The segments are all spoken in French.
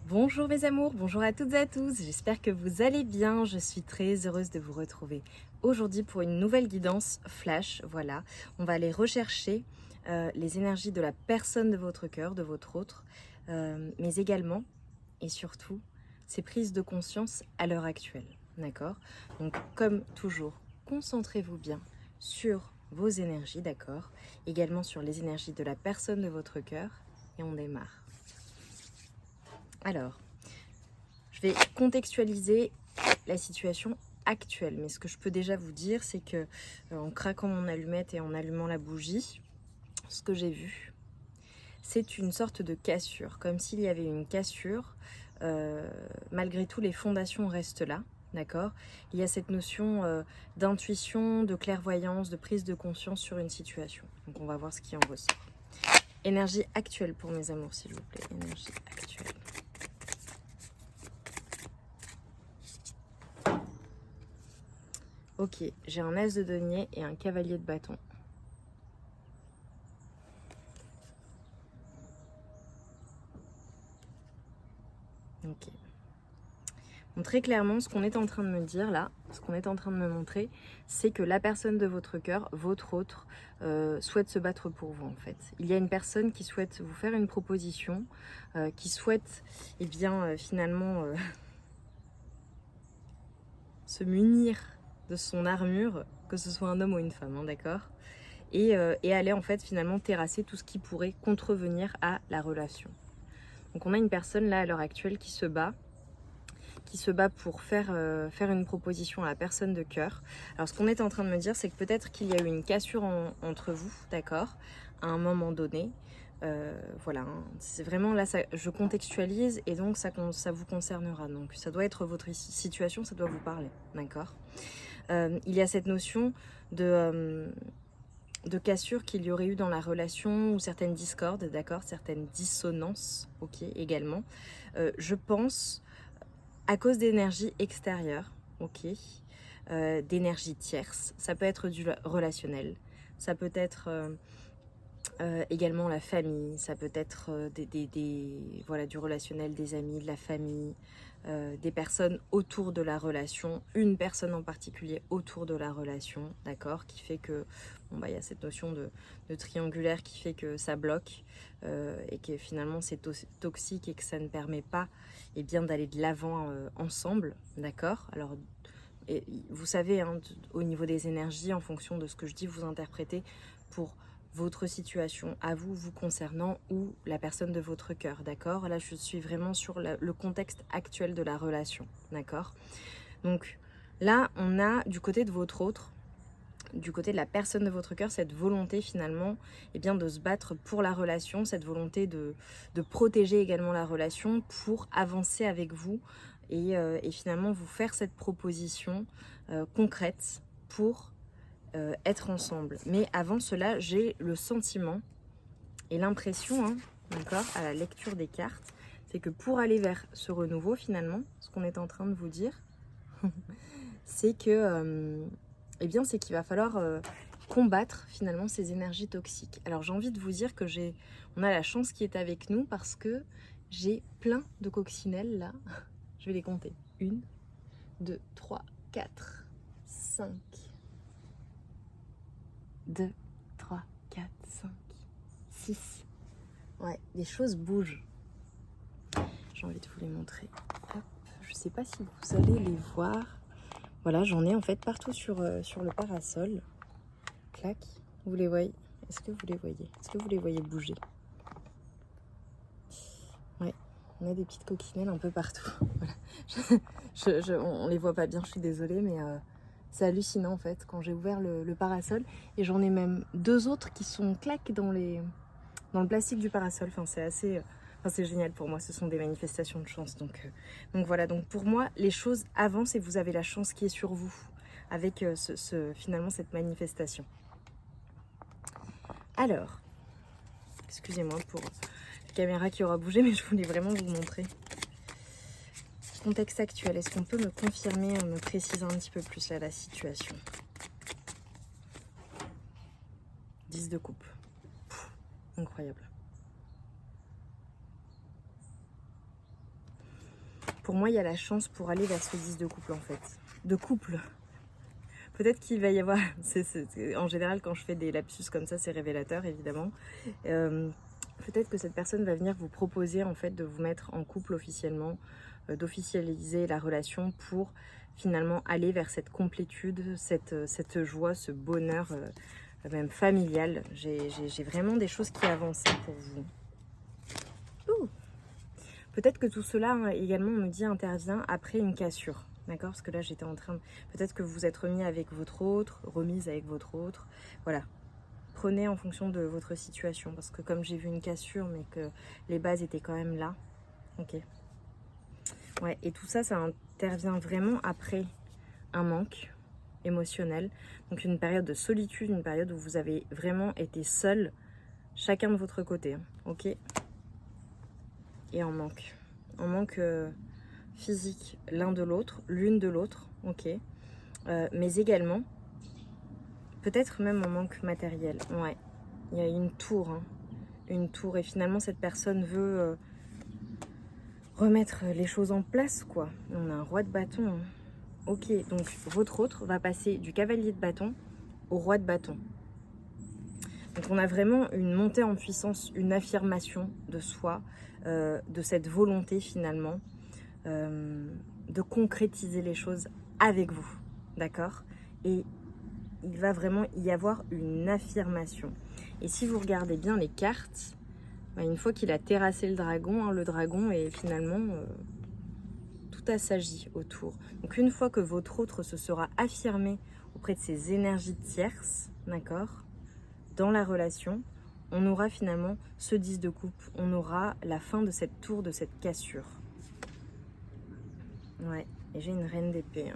Bonjour mes amours, bonjour à toutes et à tous, j'espère que vous allez bien, je suis très heureuse de vous retrouver aujourd'hui pour une nouvelle guidance flash. Voilà, on va aller rechercher les énergies de la personne de votre cœur, de votre autre, mais également et surtout ces prises de conscience à l'heure actuelle, d'accord? Donc comme toujours, concentrez-vous bien sur vos énergies, d'accord? Également sur les énergies de la personne de votre cœur et on démarre. Alors, je vais contextualiser la situation actuelle, mais ce que je peux déjà vous dire, c'est que en craquant mon allumette et en allumant la bougie, ce que j'ai vu, c'est une sorte de cassure, comme s'il y avait une cassure. Malgré tout, les fondations restent là, d'accord? Il y a cette notion d'intuition, de clairvoyance, de prise de conscience sur une situation. Donc on va voir ce qui en ressort. Énergie actuelle pour mes amours, s'il vous plaît. Énergie actuelle. Ok, j'ai un as de denier et un cavalier de bâton. Ok. Donc très clairement, ce qu'on est en train de me dire là, ce qu'on est en train de me montrer, c'est que la personne de votre cœur, votre autre, souhaite se battre pour vous en fait. Il y a une personne qui souhaite vous faire une proposition, qui souhaite, eh bien, finalement, se munir de son armure, que ce soit un homme ou une femme, hein, d'accord, et aller en fait finalement terrasser tout ce qui pourrait contrevenir à la relation. Donc on a une personne là à l'heure actuelle qui se bat pour faire une proposition à la personne de cœur. Alors ce qu'on est en train de me dire, c'est que peut-être qu'il y a eu une cassure entre vous, d'accord, à un moment donné. Voilà, hein. C'est vraiment là, je contextualise et donc ça vous concernera. Donc ça doit être votre situation, ça doit vous parler, d'accord. Il y a cette notion de cassure qu'il y aurait eu dans la relation ou certaines discordes, d'accord, certaines dissonances, ok, également. Je pense à cause d'énergie extérieure, ok, d'énergie tierce. Ça peut être du relationnel, ça peut être également la famille, ça peut être voilà, du relationnel, des amis, de la famille, des personnes autour de la relation, une personne en particulier autour de la relation, d'accord, qui fait que, bon bah il y a cette notion de triangulaire qui fait que ça bloque et que finalement c'est toxique et que ça ne permet pas eh bien d'aller de l'avant ensemble, d'accord. Alors et vous savez, hein, au niveau des énergies, en fonction de ce que je dis, vous interprétez pour votre situation à vous, vous concernant, ou la personne de votre cœur, d'accord. Là, je suis vraiment sur le contexte actuel de la relation, d'accord. Donc là, on a du côté de votre autre, du côté de la personne de votre cœur, cette volonté finalement eh bien, de se battre pour la relation, cette volonté de protéger également la relation pour avancer avec vous et finalement vous faire cette proposition concrète pour être ensemble. Mais avant cela, j'ai le sentiment et l'impression, hein, d'accord, à la lecture des cartes, c'est que pour aller vers ce renouveau finalement, ce qu'on est en train de vous dire, c'est que eh bien, c'est qu'il va falloir combattre finalement ces énergies toxiques. Alors j'ai envie de vous dire que on a la chance qui est avec nous parce que j'ai plein de coccinelles là. Je vais les compter. 1, 2, 3, 4, 5. 2, 3, 4, 5, 6. Ouais, les choses bougent. J'ai envie de vous les montrer. Hop, je sais pas si vous allez les voir. Voilà, j'en ai en fait partout sur le parasol. Clac, vous les voyez? Est-ce que vous les voyez? Est-ce que vous les voyez bouger? Ouais, on a des petites coccinelles un peu partout. Voilà. On les voit pas bien, je suis désolée, mais c'est hallucinant en fait quand j'ai ouvert le parasol. Et j'en ai même 2 autres qui sont claques dans le plastique du parasol. Enfin, c'est assez... c'est génial pour moi, ce sont des manifestations de chance. Donc voilà, donc pour moi, les choses avancent et vous avez la chance qui est sur vous avec finalement cette manifestation. Alors, excusez-moi pour la caméra qui aura bougé, mais je voulais vraiment vous montrer. Contexte actuel, est-ce qu'on peut me confirmer, me préciser un petit peu plus là la situation? 10 de coupe. Pff, incroyable. pour moi, il y a la chance pour aller vers ce 10 de couple en fait. De couple. Peut-être qu'il va y avoir... En général, quand je fais des lapsus comme ça, c'est révélateur, évidemment. Peut-être que cette personne va venir vous proposer en fait de vous mettre en couple officiellement, d'officialiser la relation pour finalement aller vers cette complétude, cette joie, ce bonheur même familial. J'ai vraiment des choses qui avancent pour vous. Ouh. Peut-être que tout cela également, on me dit, intervient après une cassure. D'accord? Parce que là, j'étais en train de... Peut-être que vous êtes remise avec votre autre. Voilà. Prenez en fonction de votre situation. Parce que comme j'ai vu une cassure, mais que les bases étaient quand même là. Ok. Ouais, et tout ça, ça intervient vraiment après un manque émotionnel. Donc une période de solitude, une période où vous avez vraiment été seul, chacun de votre côté. Ok? Et en manque. En manque... physique l'un de l'autre, l'une de l'autre, ok, mais également peut-être même en manque matériel. Ouais, il y a une tour, et finalement cette personne veut remettre les choses en place, quoi. On a un roi de bâton, hein. Ok, donc votre autre va passer du cavalier de bâton au roi de bâton. Donc on a vraiment une montée en puissance, une affirmation de soi, de cette volonté finalement de concrétiser les choses avec vous, d'accord? Et il va vraiment y avoir une affirmation. Et si vous regardez bien les cartes, bah, une fois qu'il a terrassé le dragon est finalement tout assagi autour. Donc une fois que votre autre se sera affirmé auprès de ces énergies tierces, d'accord, dans la relation, on aura finalement ce 10 de coupe, on aura la fin de cette tour, de cette cassure. Ouais, et j'ai une reine d'épée.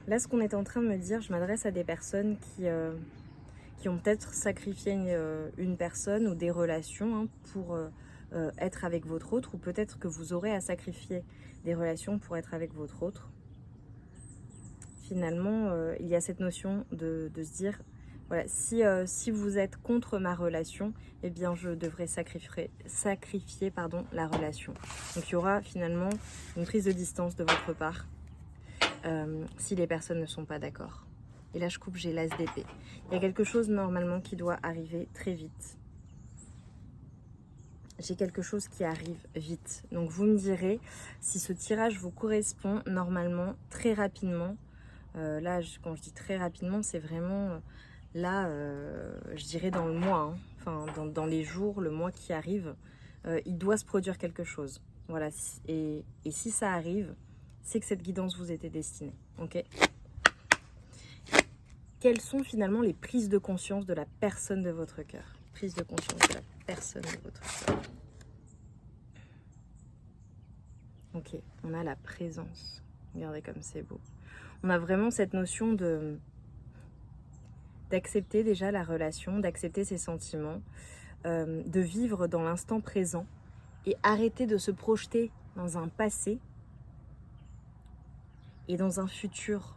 Là, ce qu'on est en train de me dire, je m'adresse à des personnes qui ont peut-être sacrifié une personne ou des relations pour être avec votre autre, ou peut-être que vous aurez à sacrifier des relations pour être avec votre autre. Finalement, il y a cette notion de se dire, voilà, si vous êtes contre ma relation, eh bien je devrais sacrifier la relation. Donc il y aura finalement une prise de distance de votre part si les personnes ne sont pas d'accord. Et là je coupe, j'ai l'as d'épée. Il y a quelque chose normalement qui doit arriver très vite. J'ai quelque chose qui arrive vite. Donc vous me direz si ce tirage vous correspond normalement très rapidement. Là, quand je dis très rapidement, c'est vraiment là, je dirais dans le mois, enfin dans les jours, le mois qui arrive, il doit se produire quelque chose. Voilà, et si ça arrive, c'est que cette guidance vous était destinée. Ok. Quelles sont finalement les prises de conscience de la personne de votre cœur? Prise de conscience de la personne de votre cœur. Ok, on a la présence. Regardez comme c'est beau. On a vraiment cette notion d'accepter déjà la relation, d'accepter ses sentiments, de vivre dans l'instant présent et arrêter de se projeter dans un passé et dans un futur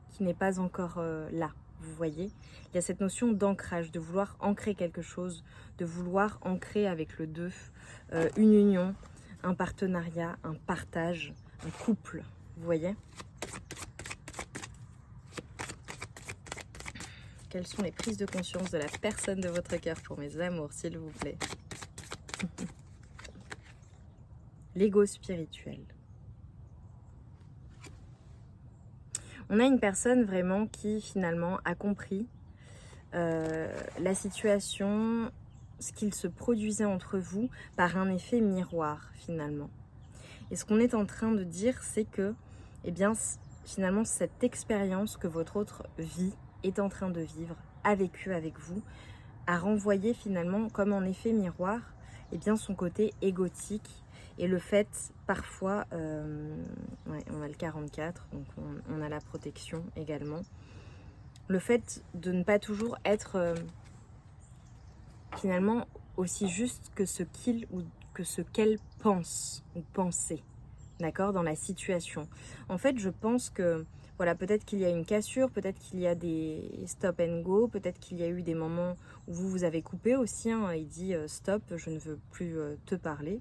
qui n'est pas encore là. Vous voyez, il y a cette notion d'ancrage, de vouloir ancrer quelque chose, de vouloir ancrer avec le deux une union, un partenariat, un partage, un couple. Vous voyez ? Quelles sont les prises de conscience de la personne de votre cœur pour mes amours, s'il vous plaît? L'ego spirituel. On a une personne vraiment qui finalement a compris la situation, ce qu'il se produisait entre vous par un effet miroir finalement. Et ce qu'on est en train de dire, c'est que eh bien, finalement cette expérience que votre autre vit, est en train de vivre, a vécu avec vous, a renvoyé finalement comme en effet miroir eh bien, son côté égotique et le fait parfois, ouais, on a le 44, donc on a la protection également, le fait de ne pas toujours être finalement aussi juste que ce qu'il ou que ce qu'elle pense ou pensait, d'accord, dans la situation. En fait, je pense que voilà, peut-être qu'il y a une cassure, peut-être qu'il y a des stop and go, peut-être qu'il y a eu des moments où vous avez coupé aussi, il dit stop, je ne veux plus te parler.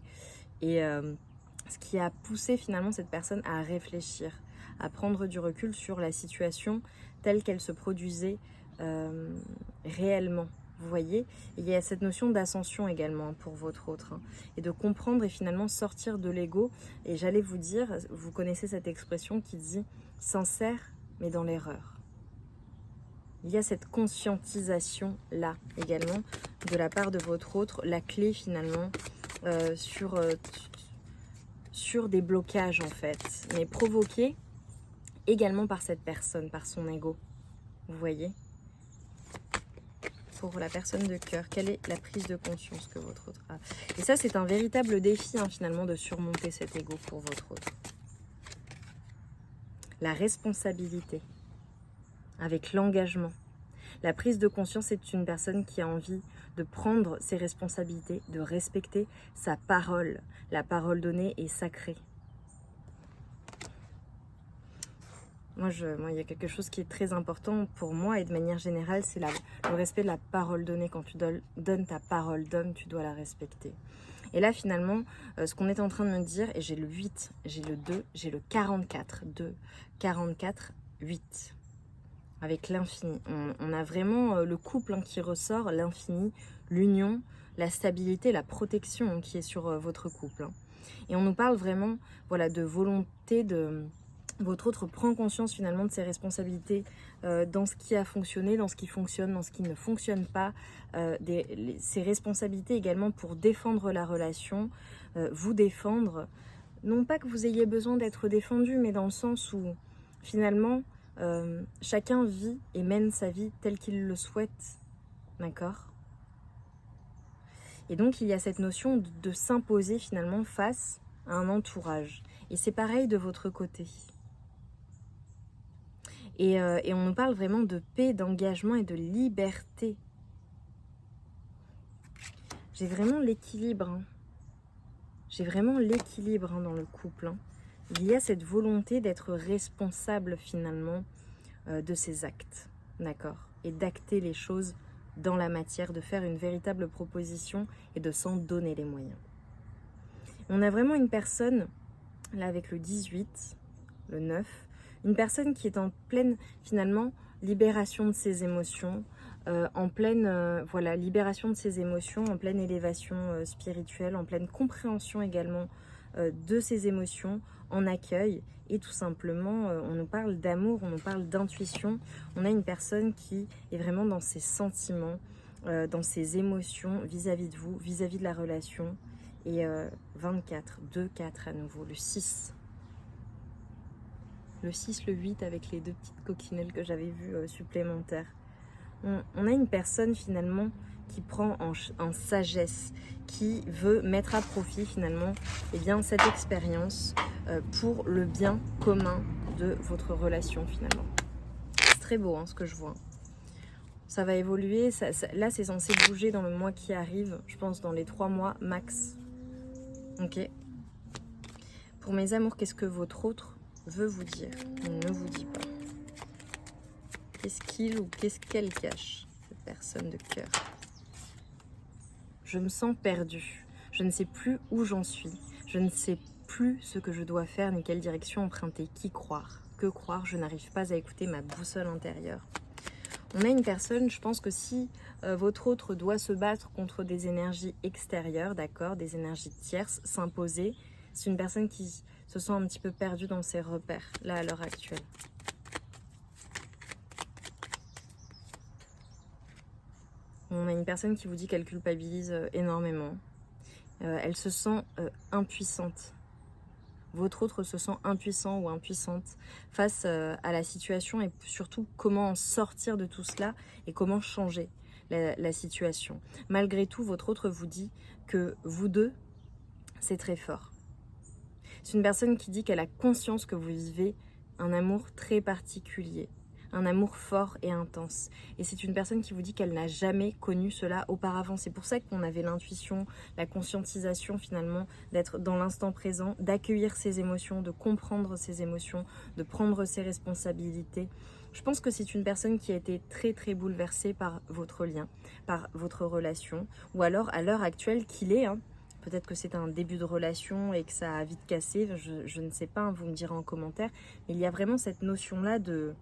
Et ce qui a poussé finalement cette personne à réfléchir, à prendre du recul sur la situation telle qu'elle se produisait réellement. Vous voyez, il y a cette notion d'ascension également pour votre autre, hein, et de comprendre et finalement sortir de l'ego. Et j'allais vous dire, vous connaissez cette expression qui dit « sincère mais dans l'erreur ». Il y a cette conscientisation-là également de la part de votre autre, la clé finalement sur des blocages en fait, mais provoqués également par cette personne, par son ego. Vous voyez ? Pour la personne de cœur, quelle est la prise de conscience que votre autre a? Et ça, c'est un véritable défi hein, finalement de surmonter cet ego pour votre autre. La responsabilité, avec l'engagement. La prise de conscience est une personne qui a envie de prendre ses responsabilités, de respecter sa parole. La parole donnée est sacrée. Moi, il y a quelque chose qui est très important pour moi et de manière générale, c'est le respect de la parole donnée. Quand tu donnes ta parole d'homme, tu dois la respecter. Et là, finalement, ce qu'on est en train de me dire, et j'ai le 8, j'ai le 2, j'ai le 44, 2, 44, 8. Avec l'infini. On a vraiment le couple hein, qui ressort, l'infini, l'union, la stabilité, la protection hein, qui est sur votre couple. Hein. Et on nous parle vraiment voilà, de volonté de... Votre autre prend conscience finalement de ses responsabilités dans ce qui a fonctionné, dans ce qui fonctionne, dans ce qui ne fonctionne pas. Ses responsabilités également pour défendre la relation, vous défendre. Non pas que vous ayez besoin d'être défendu, mais dans le sens où finalement chacun vit et mène sa vie telle qu'il le souhaite. D'accord ? Et donc il y a cette notion de s'imposer finalement face à un entourage. Et c'est pareil de votre côté. Et on nous parle vraiment de paix, d'engagement et de liberté. J'ai vraiment l'équilibre. Hein. J'ai vraiment l'équilibre hein, dans le couple. Hein. Il y a cette volonté d'être responsable finalement de ses actes. D'accord ? Et d'acter les choses dans la matière, de faire une véritable proposition et de s'en donner les moyens. On a vraiment une personne, là avec le 18, le 9, une personne qui est en pleine, finalement, libération de ses émotions, en pleine voilà, libération de ses émotions, en pleine élévation spirituelle, en pleine compréhension également de ses émotions, en accueil. Et tout simplement, on nous parle d'amour, on nous parle d'intuition. On a une personne qui est vraiment dans ses sentiments, dans ses émotions vis-à-vis de vous, vis-à-vis de la relation. Et 24, 2, 4 à nouveau, le 6. Le 6, le 8 avec les deux petites coccinelles que j'avais vues supplémentaires. On a une personne finalement qui prend en sagesse, qui veut mettre à profit finalement eh bien, cette expérience pour le bien commun de votre relation finalement. C'est très beau hein, ce que je vois. Ça va évoluer, là c'est censé bouger dans le mois qui arrive, je pense dans les 3 mois max. Ok. Pour mes amours, qu'est-ce que votre autre veut vous dire? Il ne vous dit pas. Qu'est-ce qu'il ou qu'est-ce qu'elle cache, cette personne de cœur? Je me sens perdue. Je ne sais plus où j'en suis. Je ne sais plus ce que je dois faire ni quelle direction emprunter. Qui croire? Que croire? Je n'arrive pas à écouter ma boussole intérieure. On a une personne, je pense que si votre autre doit se battre contre des énergies extérieures, d'accord, des énergies tierces, s'imposer, c'est une personne qui se sent un petit peu perdue dans ses repères, là, à l'heure actuelle. On a une personne qui vous dit qu'elle culpabilise énormément. Elle se sent impuissante. Votre autre se sent impuissant ou impuissante face à la situation et surtout comment en sortir de tout cela et comment changer la situation. Malgré tout, votre autre vous dit que vous deux, c'est très fort. C'est une personne qui dit qu'elle a conscience que vous vivez un amour très particulier, un amour fort et intense. Et c'est une personne qui vous dit qu'elle n'a jamais connu cela auparavant. C'est pour ça qu'on avait l'intuition, la conscientisation finalement, d'être dans l'instant présent, d'accueillir ses émotions, de comprendre ses émotions, de prendre ses responsabilités. Je pense que c'est une personne qui a été très très bouleversée par votre lien, par votre relation, ou alors à l'heure actuelle qu'il est, peut-être que c'est un début de relation et que ça a vite cassé, je ne sais pas, hein, vous me direz en commentaire. Mais il y a vraiment cette notion-là de...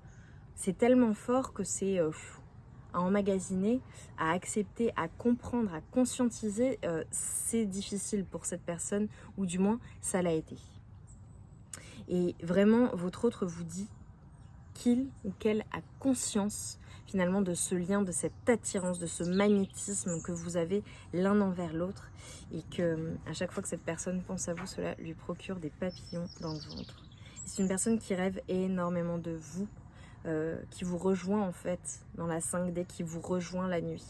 C'est tellement fort que c'est à emmagasiner, à accepter, à comprendre, à conscientiser. C'est difficile pour cette personne, ou du moins, ça l'a été. Et vraiment, votre autre vous dit qu'il ou qu'elle a conscience finalement de ce lien, de cette attirance, de ce magnétisme que vous avez l'un envers l'autre, et que à chaque fois que cette personne pense à vous, cela lui procure des papillons dans le ventre. C'est une personne qui rêve énormément de vous, qui vous rejoint en fait dans la 5D, qui vous rejoint la nuit,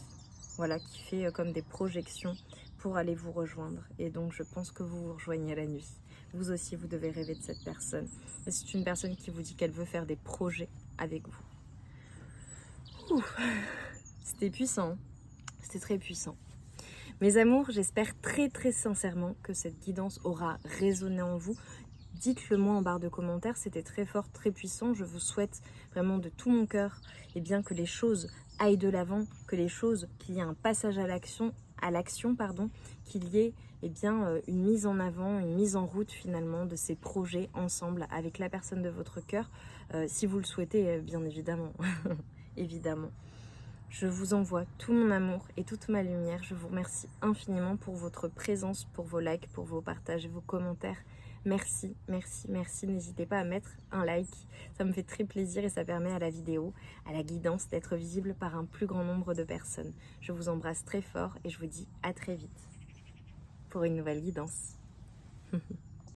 voilà, qui fait comme des projections pour aller vous rejoindre. Et donc je pense que vous vous rejoignez la nuit. Vous aussi, vous devez rêver de cette personne. Et c'est une personne qui vous dit qu'elle veut faire des projets avec vous. C'était puissant, c'était très puissant. Mes amours, j'espère très très sincèrement que cette guidance aura résonné en vous. Dites-le moi en barre de commentaires, c'était très fort, très puissant. Je vous souhaite vraiment de tout mon cœur que les choses aillent de l'avant, qu'il y ait un passage à l'action, qu'il y ait une mise en avant, une mise en route finalement de ces projets ensemble avec la personne de votre cœur, si vous le souhaitez, bien évidemment. Évidemment. Je vous envoie tout mon amour et toute ma lumière. Je vous remercie infiniment pour votre présence, pour vos likes, pour vos partages et vos commentaires. Merci, merci, merci. N'hésitez pas à mettre un like. Ça me fait très plaisir et ça permet à la vidéo, à la guidance, d'être visible par un plus grand nombre de personnes. Je vous embrasse très fort et je vous dis à très vite pour une nouvelle guidance.